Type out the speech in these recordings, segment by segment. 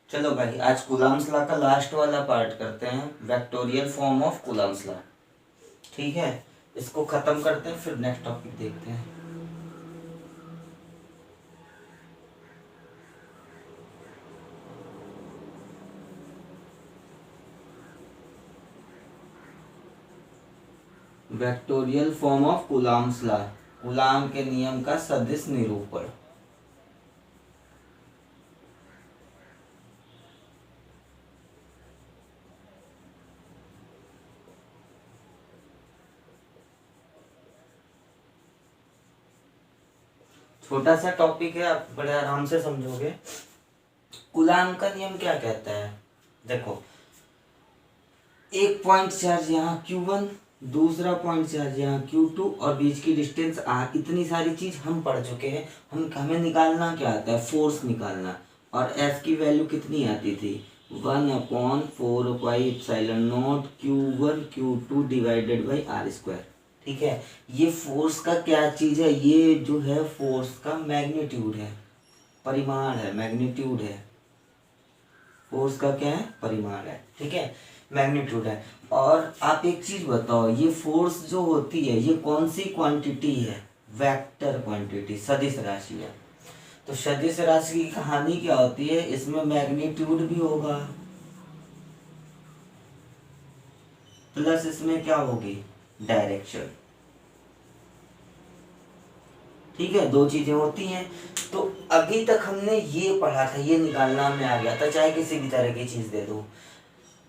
चलो भाई, आज कूलम्ब्स लॉ का लास्ट वाला पार्ट करते हैं, vectorial form of Coulomb's law. ठीक है, इसको खत्म करते हैं, फिर नेक्स्ट टॉपिक देखते हैं। Vectorial form of Coulomb's law, coulomb के नियम का सदिश निरूपण। छोटा सा टॉपिक है, आप बड़े आराम से समझोगे। कूलाम का नियम क्या कहता है? देखो, एक पॉइंट चार्ज यहाँ Q1, दूसरा पॉइंट चार्ज यहाँ Q2 और बीच की डिस्टेंस R। इतनी सारी चीज हम पढ़ चुके हैं। हमें निकालना क्या आता है? फोर्स निकालना। और F की वैल्यू कितनी आती थी? 1/4πε0 Q1 Q2 divided by R²। ठीक है, ये फोर्स का क्या चीज है? ये जो है फोर्स का मैग्नीट्यूड है, परिमाण है, मैग्नीट्यूड है। फोर्स का क्या है? परिमाण है। ठीक है, मैग्नीट्यूड है। और आप एक चीज बताओ, ये फोर्स जो होती है ये कौन सी क्वांटिटी है? वेक्टर क्वांटिटी, सदिश राशि है। तो सदिश राशि की कहानी क्या होती है? इसमें मैग्नीट्यूड भी होगा, प्लस इसमें क्या होगी? डायरेक्शन। ठीक है, दो चीजें होती हैं। तो अभी तक हमने ये पढ़ा था, ये निकालना में आ गया था, चाहे किसी भी तरह की चीज दे दो।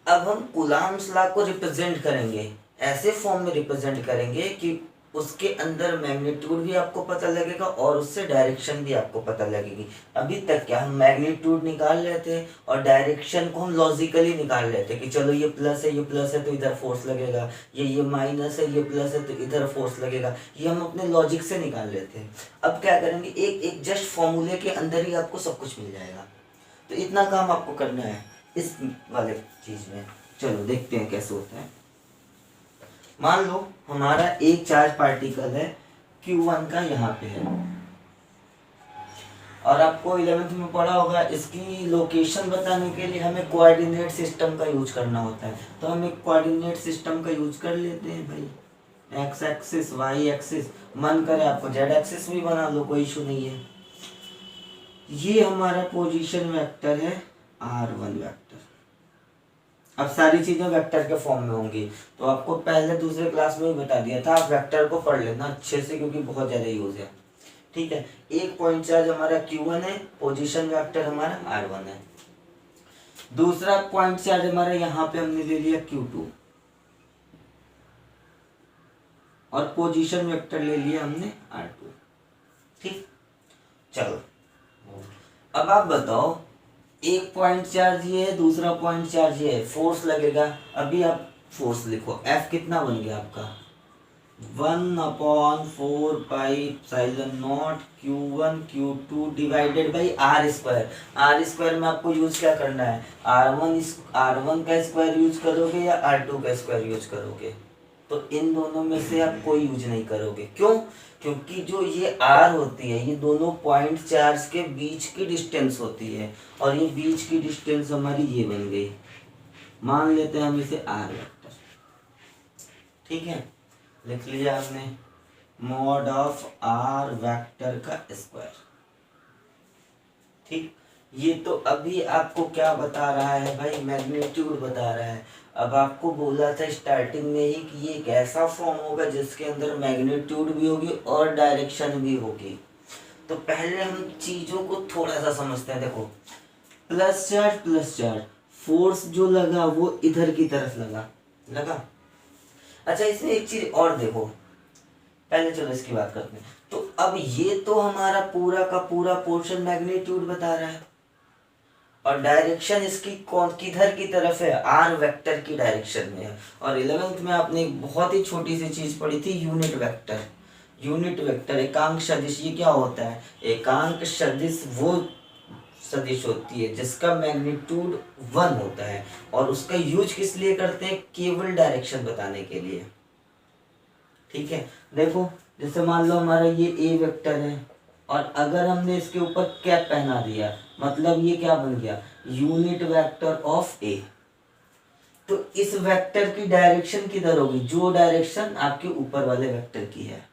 अब हम कूलम्ब्स लॉ को रिप्रेजेंट करेंगे, ऐसे फॉर्म में रिप्रेजेंट करेंगे कि उसके अंदर मैग्नीट्यूड भी आपको पता लगेगा और उससे डायरेक्शन भी आपको पता लगेगी। अभी तक क्या हम मैग्नीट्यूड निकाल लेते हैं और डायरेक्शन को हम लॉजिकली निकाल लेते कि चलो ये प्लस है, ये प्लस है तो इधर फोर्स लगेगा, ये माइनस है, ये प्लस है तो इधर फोर्स लगेगा। ये हम अपने लॉजिक से निकाल लेते हैं। अब क्या करेंगे, एक एक जस्ट फॉर्मूले के अंदर ही आपको सब कुछ मिल जाएगा। तो इतना काम आपको करना है इस वाले चीज में। चलो देखते हैं कैसे होता है। मान लो हमारा एक चार्ज पार्टिकल है Q1 का, यहाँ पे है, और आपको 11th में पढ़ा होगा, इसकी लोकेशन बताने के लिए हमें कोऑर्डिनेट सिस्टम का यूज करना होता है। तो हम एक कोऑर्डिनेट सिस्टम का यूज कर लेते हैं भाई। एक्स एक्सिस, वाई एक्सिस, मन करे आपको जेड एक्सिस भी बना लो, कोई इशू नहीं है। ये हमारा पोजीशन वेक्टर है R1 वेक्टर। अब सारी चीजें वेक्टर के फॉर्म में होंगी, तो आपको पहले दूसरे क्लास में ही बता दिया था, आप वेक्टर को पढ़ लेना अच्छे से क्योंकि बहुत ज्यादा यूज है। ठीक है, एक पॉइंट चार्ज हमारा Q1 है, पोजीशन वेक्टर हमारा R1 है। दूसरा पॉइंट चार्ज हमारा यहाँ पे हमने ले लिया Q2 और पोजीशन वेक्टर ले लिया हमने R2। ठीक, चलो अब आप बताओ, एक पॉइंट चार्ज ये है, दूसरा पॉइंट चार्ज ये है, फोर्स लगेगा। अभी आप फोर्स लिखो, F कितना बन गया आपका? 1/4πε0 Q1 Q2 divided by R²। R² में आपको यूज क्या करना है? R1 का स्क्वायर यूज करोगे या R2 का स्क्वायर यूज करोगे? तो इन दोनों में से आप कोई यूज नहीं करोगे। क्यों? क्योंकि जो ये R होती है, ये दोनों पॉइंट चार्ज के बीच की डिस्टेंस होती है, और ये बीच की डिस्टेंस हमारी ये बन गई। मान लेते हैं हम इसे R वेक्टर। ठीक है, लिख लिया आपने, मॉड ऑफ R वेक्टर का स्क्वायर। ठीक, ये तो अभी आपको क्या बता रहा है भाई? मैग्नीट्यूड बता रहा है। अब आपको बोला था स्टार्टिंग में ही कि ये एक ऐसा फॉर्म होगा जिसके अंदर मैग्नीट्यूड भी होगी और डायरेक्शन भी होगी। तो पहले हम चीजों को थोड़ा सा समझते हैं। देखो, प्लस चार्ज, फोर्स जो लगा वो इधर की तरफ लगा। अच्छा, इसमें एक चीज और देखो, पहले चलो इसकी बात करते हैं। तो अब ये तो हमारा पूरा का पूरा पोर्शन मैग्नीट्यूड बता रहा है, और डायरेक्शन इसकी कौन किधर की तरफ है? R वेक्टर की डायरेक्शन में है। और 11th में आपने एक बहुत ही छोटी सी चीज पढ़ी थी, यूनिट वेक्टर। यूनिट वेक्टर, एकांक सदिश, ये क्या होता है? एकांक सदिश वो सदिश होती है जिसका मैग्नीट्यूड 1 होता है, और उसका यूज किस लिए करते हैं? केवल डायरेक्शन बताने के लिए। ठीक है, देखो जैसे मान लो हमारा ये A वेक्टर है, और अगर हमने इसके ऊपर कैप पहना दिया, मतलब ये क्या बन गया? यूनिट वेक्टर ऑफ ए। तो इस वेक्टर की डायरेक्शन किधर होगी, जो डायरेक्शन आपके ऊपर वाले वेक्टर की है,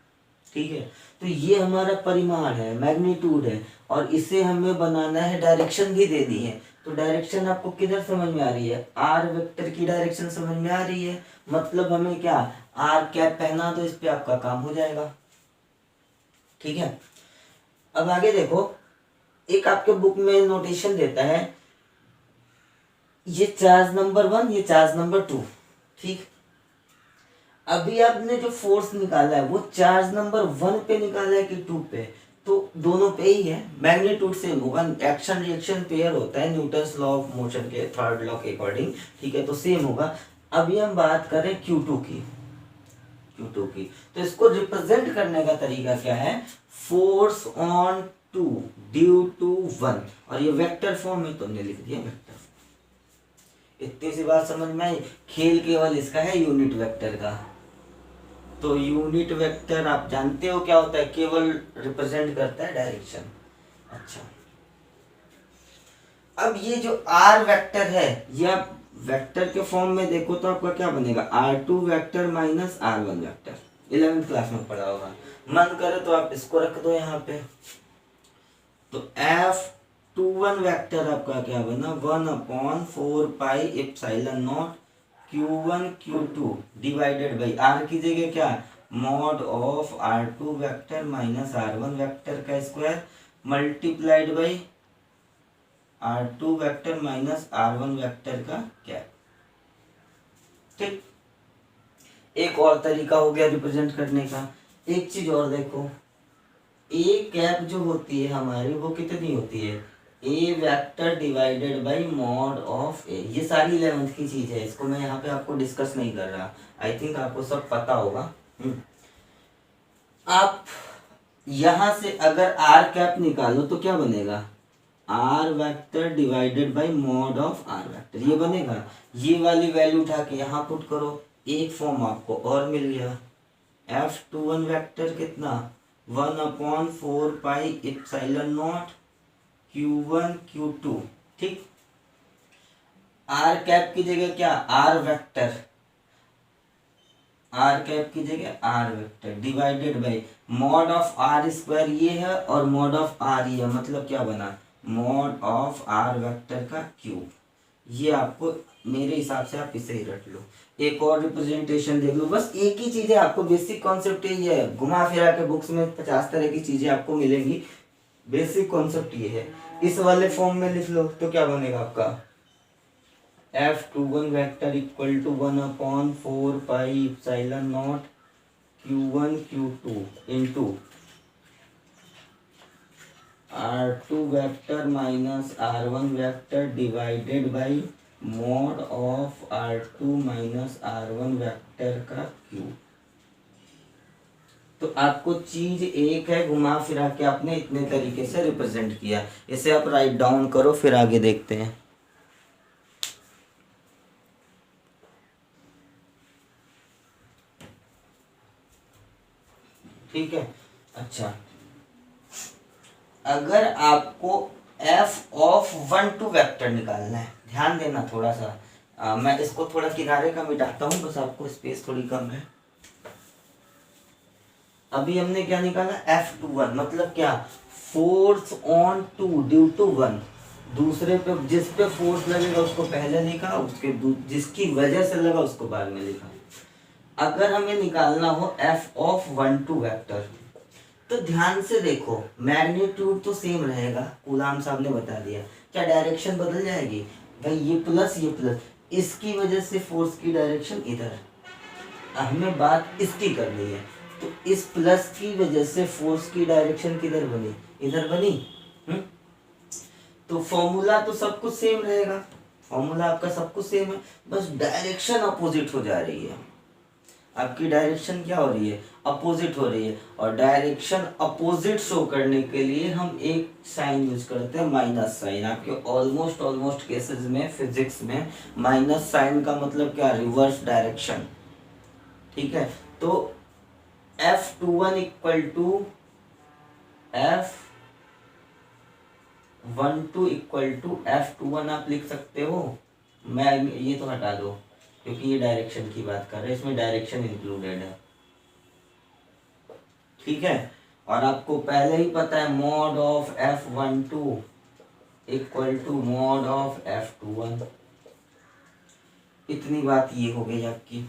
ठीक है। तो ये हमारा परिमाण है, मैग्नीट्यूड है, और इसे हमें बनाना है, डायरेक्शन भी देनी है। तो डायरेक्शन आपको किधर समझ में आ रही है, आर वेक्टर की डायरेक्शन समझ में आ रही है। मतलब हमें क्या, आर कैप पहना दो, इस पे आपका काम हो जाएगा, ठीक है। अब आगे देखो, एक आपके बुक में नोटेशन देता है, ये चार्ज नंबर 1, ये चार्ज नंबर 2, ठीक। अभी आपने जो फोर्स निकाला है वो चार्ज नंबर 1 पे निकाला है कि 2 पे, तो दोनों पे ही है, मैग्नीट्यूड सेम होगा, एक्शन रिएक्शन पेयर होता है न्यूटन्स लॉ ऑफ मोशन के थर्ड लॉ के अकॉर्डिंग, ठीक है, तो सेम होगा। अभी हम बात करें Q2 की, Q2 की, तो इसको रिप्रेजेंट करने का तरीका क्या है, फोर्स ऑन 2 ड्यू टू 1, और ये वेक्टर फॉर्म में तुमने लिख दिया वेक्टर। इतनी सी बात समझ में आई। खेल केवल इसका है यूनिट वेक्टर का। तो यूनिट वेक्टर आप जानते हो क्या होता है, केवल रिप्रेजेंट करता है डायरेक्शन। अच्छा, अब ये जो आर वेक्टर है, ये आप वेक्टर के फॉर्म में देखो तो आपका क्या बनेगा, R2 vector minus R1 vector, 11th class में पढ़ा होगा। मन करे तो आप इसको रख दो यहाँ पे, तो F21 वेक्टर आपका क्या बना, 1/4 pi epsilon naught Q1 Q2 divided by R की जगह क्या, mod of R2 vector minus R1 vector का square multiplied by R2 vector minus R1 vector का क्या, ठीक। एक और तरीका हो गया रिप्रेजेंट करने का। एक चीज और देखो, ए कैप जो होती है हमारी वो कितनी होती है, A vector divided by mod of A. ये सारी 11th की चीज है, इसको मैं यहाँ पे आपको डिस्कस नहीं कर रहा, आई थिंक आपको सब पता होगा। आप यहां से अगर आर कैप निकालो तो क्या बनेगा, R vector divided by mod of R vector, ये बनेगा। ये वाली वैल्यू उठा के यहाँ पुट करो, एक फॉर्म आपको और मिल गया, F21 वेक्टर कितना, 1/4 pi epsilon naught Q1 Q2, ठीक। आर कैप की जगह क्या, आर वेक्टर, आर कैप की जगह R vector divided by mod of R square ये है, और मॉड ऑफ आर ये है, मतलब क्या बना, मॉड ऑफ आर वेक्टर का क्यूब। ये आपको मेरे हिसाब से आप इसे ही रट लो। एक और रिप्रेजेंटेशन देख लो, बस एक ही चीज है, आपको बेसिक कॉन्सेप्ट ये है, घुमा फिरा के बुक्स में 50 तरह की चीजें आपको मिलेंगी, बेसिक कॉन्सेप्ट ये है। इस वाले फॉर्म में लिख लो तो क्या बनेगा आपका, F21 vector equal to 1/4 pi epsilon naught Q1 Q2 into R2 vector minus R1 vector divided by mod of R2 minus R1 vector का क्यूब। तो आपको चीज एक है, घुमा फिरा के आपने इतने तरीके से रिप्रेजेंट किया। इसे आप राइट डाउन करो, फिर आगे देखते हैं। ठीक है, अच्छा, अगर आपको f ऑफ 1 2 वेक्टर निकालना है, ध्यान देना थोड़ा सा, मैं इसको थोड़ा किनारे का मिटाता हूँ, बस आपको स्पेस थोड़ी कम है। अभी हमने क्या निकाला, F21 मतलब क्या, फोर्स ऑन 2 ड्यू टू 1, दूसरे पे जिस पे फोर्स लगेगा उसको पहले लिखा, उसके जिसकी वजह से लगा उसको बाद में लिखा। अगर हमें निकालना हो f ऑफ 1 2 वेक्टर, तो ध्यान से देखो, मैग्नीट्यूड तो सेम रहेगा, कूलाम साहब ने बता दिया। क्या डायरेक्शन बदल जाएगी, भाई ये प्लस, इसकी वजह से फोर्स की डायरेक्शन इधर, हमें बात इसकी करनी है। तो इस प्लस की वजह से फोर्स की डायरेक्शन किधर बनी, इधर बनी। तो फॉर्मूला तो सब कुछ सेम रहेगा, फॉर्मूला आपका सब कुछ सेम है, बस डायरेक्शन अपोजिट हो जा रही है। आपकी डायरेक्शन क्या हो रही है, अपोजिट हो रही है। और डायरेक्शन अपोजिट शो करने के लिए हम एक साइन यूज करते हैं, माइनस साइन। आपके ऑलमोस्ट केसेस में फिजिक्स में माइनस साइन का मतलब क्या, रिवर्स डायरेक्शन। ठीक है, तो F21 equal to F F12 equal to F21 आप लिख सकते हो। मैं ये तो हटा दो क्योंकि ये डायरेक्शन की बात कर रहे हैं, इसमें डायरेक्शन इंक्लूडेड है। ठीक है, और आपको पहले ही पता है mod of F12 equal to mod of F21। इतनी बात ये हो गई आपकी।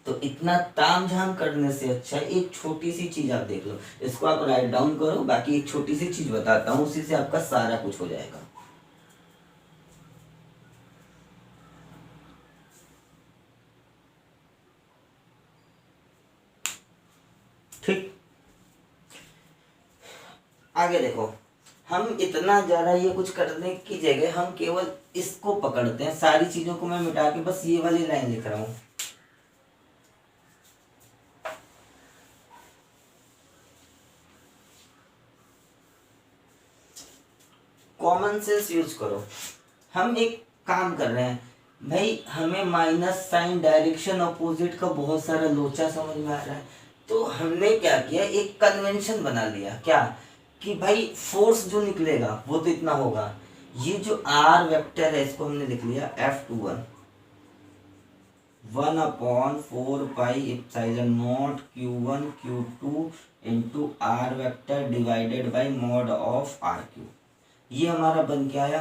तो इतना तामझाम करने से अच्छा एक छोटी सी चीज आप देख लो, इसको आप राइट डाउन करो, बाकी एक छोटी सी चीज बताता हूँ, उसी से आपका सारा कुछ हो जाएगा। ठीक, आगे देखो, हम इतना ज्यादा ये कुछ करने की जगह हम केवल इसको पकड़ते हैं। सारी चीजों को मैं मिटा के बस ये वाली लाइन लिख रहा हूं। कॉमन सेंस यूज करो। हम एक काम कर रहे हैं भाई, हमें माइनस साइन डायरेक्शन अपोजिट का बहुत सारा लोचा समझ में आ रहा है, तो हमने क्या किया, एक कन्वेंशन बना लिया। क्या कि भाई फोर्स जो निकलेगा वो तो इतना होगा। ये जो आर वेक्टर है इसको हमने लिख लिया F21 1/4 pi Q1 Q2 into R vector divided by mod of RQ। ये हमारा बन के आया।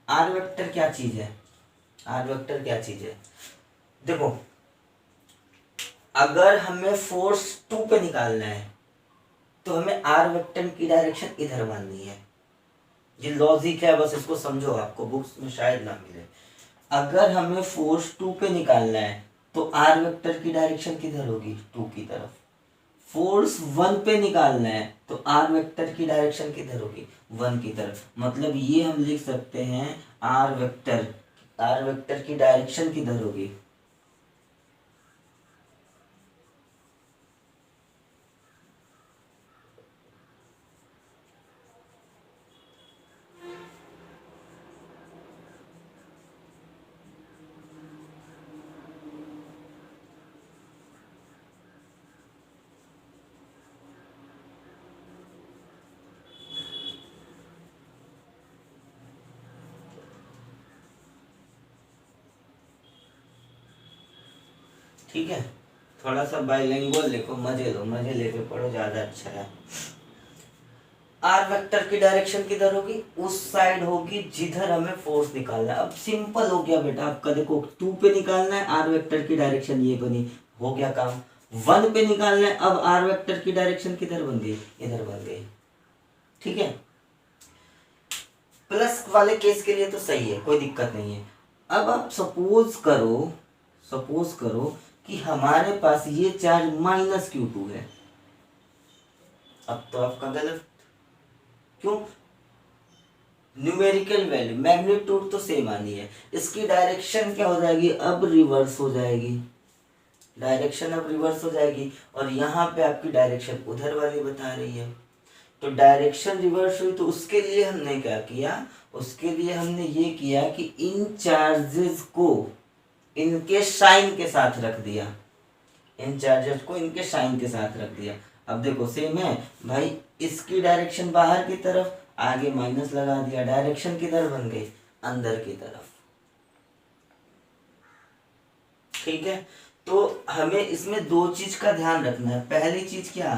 आर वेक्टर क्या चीज है, आर वेक्टर क्या चीज है, देखो अगर हमें फोर्स 2 पे निकालना है तो हमें आर वेक्टर की डायरेक्शन इधर माननी है। ये लॉजिक है, बस इसको समझो, आपको बुक्स में शायद ना मिले। अगर हमें फोर्स 2 पे निकालना है तो आर वेक्टर की डायरेक्शन किधर होगी, 2 की तरफ। फोर्स 1 पे निकालना है तो आर वेक्टर की डायरेक्शन किधर होगी, 1 की तरफ। मतलब ये हम लिख सकते हैं आर वेक्टर की डायरेक्शन किधर होगी, ठीक है। थोड़ा सा बाइलिंगुअल लिखो, मजे लो, मजे लेके पढ़ो, ज्यादा अच्छा है। आर वेक्टर की डायरेक्शन किधर होगी, उस साइड होगी जिधर हमें फोर्स निकालना है। अब सिंपल हो गया बेटा आपका, देखो 2 पे निकालना है, आर वेक्टर की डायरेक्शन ये बनी, हो गया काम। 1 पे निकालना है, अब आर वेक्टर की डायरेक्शन किधर बन गई, इधर बन गई। ठीक है, प्लस वाले केस के लिए तो सही है, कोई दिक्कत नहीं है। अब आप सपोज करो कि हमारे पास ये चार्ज -Q2 है। अब तो आपका गलत, क्यों, न्यूमेरिकल वैल्यू मैग्नीट्यूड तो सेम आनी है, इसकी डायरेक्शन क्या हो जाएगी, अब रिवर्स हो जाएगी। डायरेक्शन अब रिवर्स हो जाएगी और यहाँ पे आपकी डायरेक्शन उधर वाली बता रही है। तो डायरेक्शन रिवर्स हुई, तो उसके लिए हमने क्या किया, उसके लिए हमने ये किया कि इन चार्जेस को इनके साइन के साथ रख दिया, इन चार्जेस को इनके साइन के साथ रख दिया। अब देखो सेम है भाई, इसकी डायरेक्शन बाहर की तरफ, आगे माइनस लगा दिया, डायरेक्शन किधर बन गई, अंदर की तरफ। ठीक है, तो हमें इसमें दो चीज का ध्यान रखना है। पहली चीज क्या,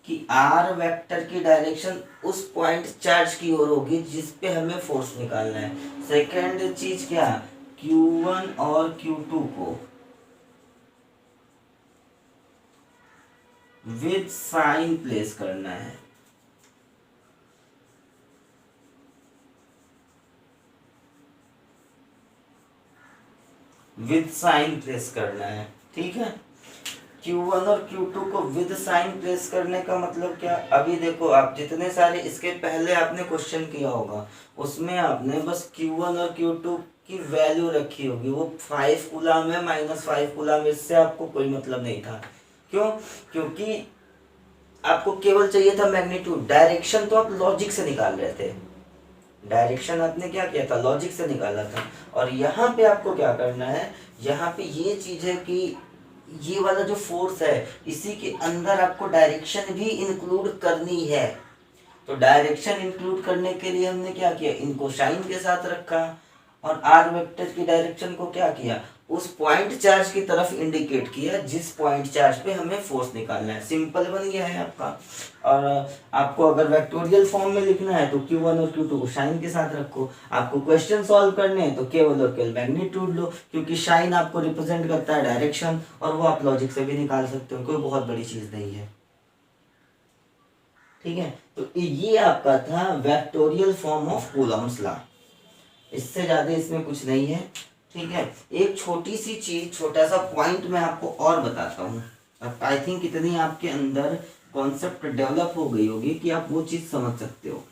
कि आर वेक्टर की डायरेक्शन उस पॉइंट चार्ज की ओर होगी जिस पे हमें फोर्स निकालना है। सेकेंड चीज क्या, Q1 और Q2 को विद साइन प्लेस करना है। विद साइन प्लेस करना है, ठीक है। Q1 और Q2 को विद साइन प्लेस करने का मतलब क्या, अभी देखो आप जितने सारे इसके पहले आपने क्वेश्चन किया होगा उसमें आपने बस Q1 और Q2 की वैल्यू रखी होगी, वो 5 कूलम है -5 कूलम, इससे आपको कोई मतलब नहीं था। क्यों, क्योंकि आपको केवल चाहिए था मैग्नीट्यूड, डायरेक्शन तो आप लॉजिक से निकाल रहे थे, डायरेक्शन आपने क्या किया था, लॉजिक से निकाला था। और यहाँ पे आपको क्या करना है, यहाँ पे ये चीज है कि ये वाला जो फोर्स है इसी के अंदर आपको डायरेक्शन भी इंक्लूड करनी है। तो डायरेक्शन इंक्लूड करने के लिए हमने क्या किया, इनको साइन के साथ रखा और आर वेक्टर की डायरेक्शन को क्या किया, उस पॉइंट चार्ज की तरफ इंडिकेट किया जिस पॉइंट चार्ज पे हमें फोर्स निकालना है। सिंपल बन गया है आपका। और आपको अगर वेक्टोरियल फॉर्म में लिखना है तो Q1 और Q2 को साइन के साथ रखो। आपको क्वेश्चन सॉल्व करने हैं तो केवल और केवल मैग्नीट्यूड लो, क्योंकि साइन आपको रिप्रेजेंट करता है डायरेक्शन, और वो आप लॉजिक से भी निकाल सकते हो, कोई बहुत बड़ी चीज नहीं है। ठीक है, तो ये आपका था vectorial form of Coulomb's law. इससे ज्यादा इसमें कुछ नहीं है। ठीक है, एक छोटी सी चीज, छोटा सा पॉइंट मैं आपको और बताता हूँ। अब आई थिंक इतनी आपके अंदर कॉन्सेप्ट डेवलप हो गई होगी कि आप वो चीज समझ सकते हो।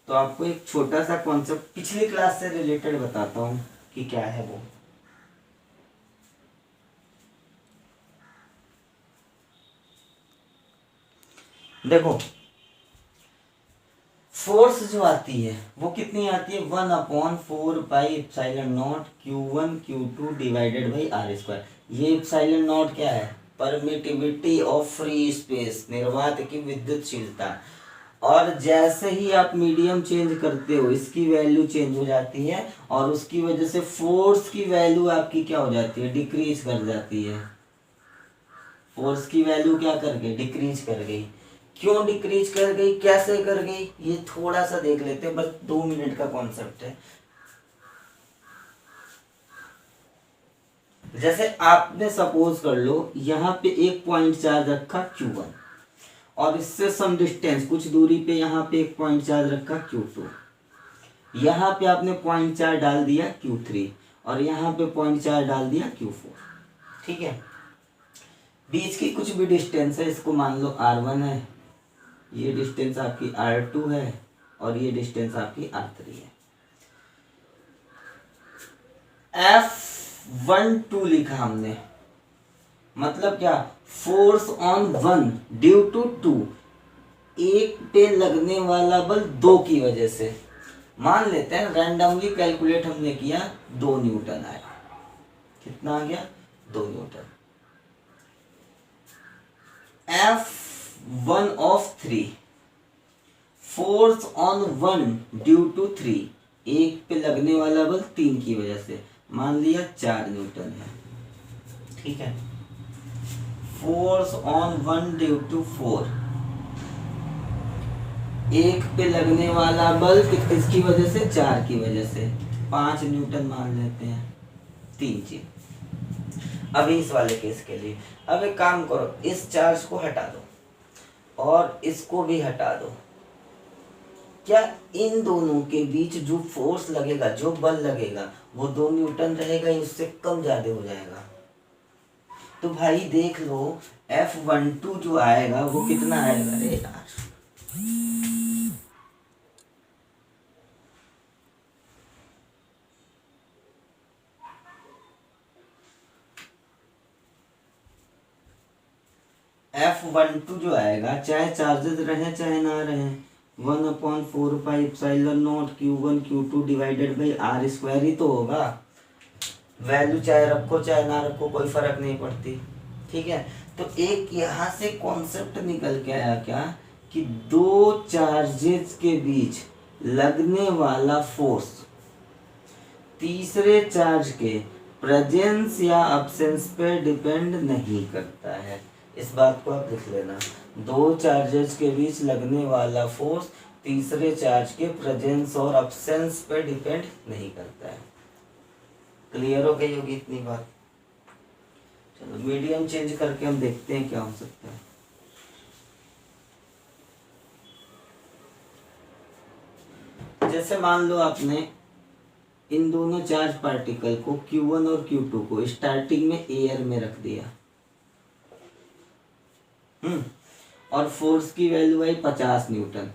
तो आपको एक छोटा सा कॉन्सेप्ट पिछली क्लास से रिलेटेड बताता हूँ कि क्या है वो। देखो, फोर्स जो आती है वो कितनी आती है, 1/4πε0 Q1 Q2 divided by R square. ये इप्सिलॉन नॉट क्या है, परमिटिविटी ऑफ फ्री स्पेस, निर्वात की विद्युतशीलता। और जैसे ही आप मीडियम चेंज करते हो इसकी वैल्यू चेंज हो जाती है, और उसकी वजह से फोर्स की वैल्यू आपकी क्या हो जाती है, डिक्रीज कर जाती है। फोर्स की वैल्यू क्या कर गई, डिक्रीज कर गई। क्यों डिक्रीज कर गई, कैसे कर गई, ये थोड़ा सा देख लेते हैं, बस 2 मिनट का कॉन्सेप्ट है। जैसे आपने सपोज कर लो यहाँ पे एक पॉइंट चार्ज रखा Q1, और इससे सम डिस्टेंस कुछ दूरी पे यहाँ पे एक पॉइंट चार्ज रखा Q2, यहाँ पे आपने पॉइंट चार्ज डाल दिया Q3, और यहाँ पे पॉइंट चार्ज डाल दिया Q4। ठीक है, बीच की कुछ भी डिस्टेंस है, इसको मान लो R1 है, ये डिस्टेंस आपकी R2 है, और ये डिस्टेंस आपकी R3 है। F12 लिखा हमने, मतलब क्या, फोर्स ऑन 1 ड्यू टू 2, एक पे लगने वाला बल 2 की वजह से। मान लेते हैं रैंडमली कैलकुलेट हमने किया, 2 न्यूटन आया। कितना आ गया, 2 newton. F1 of 3, force on 1 due to 3, एक पे लगने वाला बल 3 की वजह से, मान लिया 4 न्यूटन है। ठीक है, फोर्स ऑन 1 ड्यू टू 4, एक पे लगने वाला बल किसकी वजह से, 4 की वजह से, 5 न्यूटन मान लेते हैं। 3 चीज। अभी इस वाले केस के लिए अब एक काम करो, इस चार्ज को हटा दो और इसको भी हटा दो। क्या इन दोनों के बीच जो फोर्स लगेगा, जो बल लगेगा, वो 2 न्यूटन रहेगा या उससे कम ज्यादा हो जाएगा? तो भाई देख लो, F12 जो आएगा वो कितना आएगा, अरे यार F12 जो आएगा, चाहे चार्जेस रहे चाहे ना रहे, 1/4πε0 Q1 Q2 divided by R square ही तो होगा। वैल्यू चाहे रखो चाहे ना रखो कोई फर्क नहीं पड़ती। ठीक है, तो एक यहाँ से कॉन्सेप्ट निकल के आया क्या, कि 2 चार्जेस के बीच लगने वाला फोर्स तीसरे चार्ज के प्रेजेंस या अब्सेंस पे डिपेंड नहीं करता है। इस बात को आप लिख लेना, 2 चार्जेस के बीच लगने वाला फोर्स तीसरे चार्ज के प्रेजेंस और अब्सेंस पे डिपेंड नहीं करता है। क्लियर हो गई होगी इतनी बात। चलो मीडियम चेंज करके हम देखते हैं क्या हो सकता है। जैसे मान लो आपने इन दोनों चार्ज पार्टिकल को Q1 और Q2 को स्टार्टिंग में एयर में रख दिया, और फोर्स की वैल्यू आई 50 न्यूटन।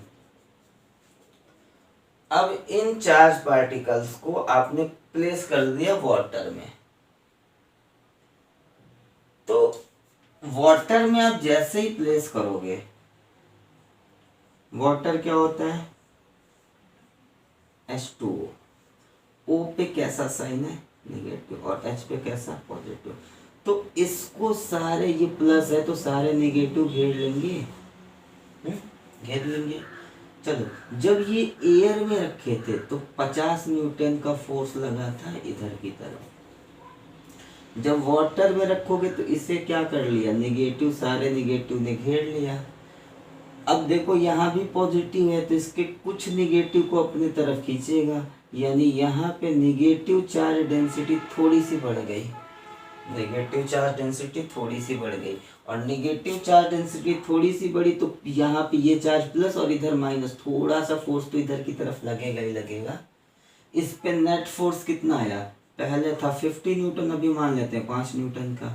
अब इन चार्ज पार्टिकल्स को आपने प्लेस कर दिया वाटर में। तो वाटर में आप जैसे ही प्लेस करोगे, वाटर क्या होता है, H2O, O पे कैसा साइन है, नेगेटिव, और H पे कैसा, पॉजिटिव। तो इसको सारे, ये प्लस है तो सारे नेगेटिव घेर लेंगे, घेर लेंगे। चलो, जब ये एयर में रखे थे तो 50 न्यूटन का फोर्स लगा था इधर की तरफ। जब वाटर में रखोगे तो इसे क्या कर लिया, निगेटिव, सारे निगेटिव ने घेर लिया। अब देखो यहाँ भी पॉजिटिव है तो इसके कुछ निगेटिव को अपनी तरफ खींचेगा, यानी यहाँ पे निगेटिव चार्ज डेंसिटी थोड़ी सी बढ़ गई, नेगेटिव चार्ज डेंसिटी थोड़ी सी बढ़ गई। और नेगेटिव चार्ज डेंसिटी थोड़ी सी बढ़ी तो यहाँ पे ये चार्ज प्लस और इधर माइनस, थोड़ा सा फोर्स तो इधर की तरफ लगेगा ही लगेगा। इस पे नेट फोर्स कितना आया, पहले था 50 न्यूटन, अभी मान लेते हैं 5 न्यूटन का,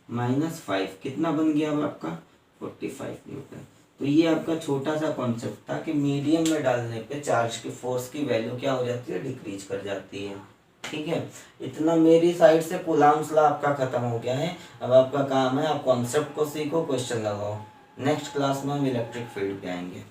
-5 कितना बन गया अब आपका 45 न्यूटन। तो ये आपका छोटा सा कॉन्सेप्ट था कि मीडियम में डालने पे चार्ज की फोर्स की वैल्यू क्या हो जाती है, डिक्रीज कर जाती है। ठीक है, इतना मेरी साइड से कूलॉम्स लॉ आपका खत्म हो गया है। अब आपका काम है आप कॉन्सेप्ट को सीखो, क्वेश्चन लगाओ। नेक्स्ट क्लास में हम इलेक्ट्रिक फील्ड पे आएंगे।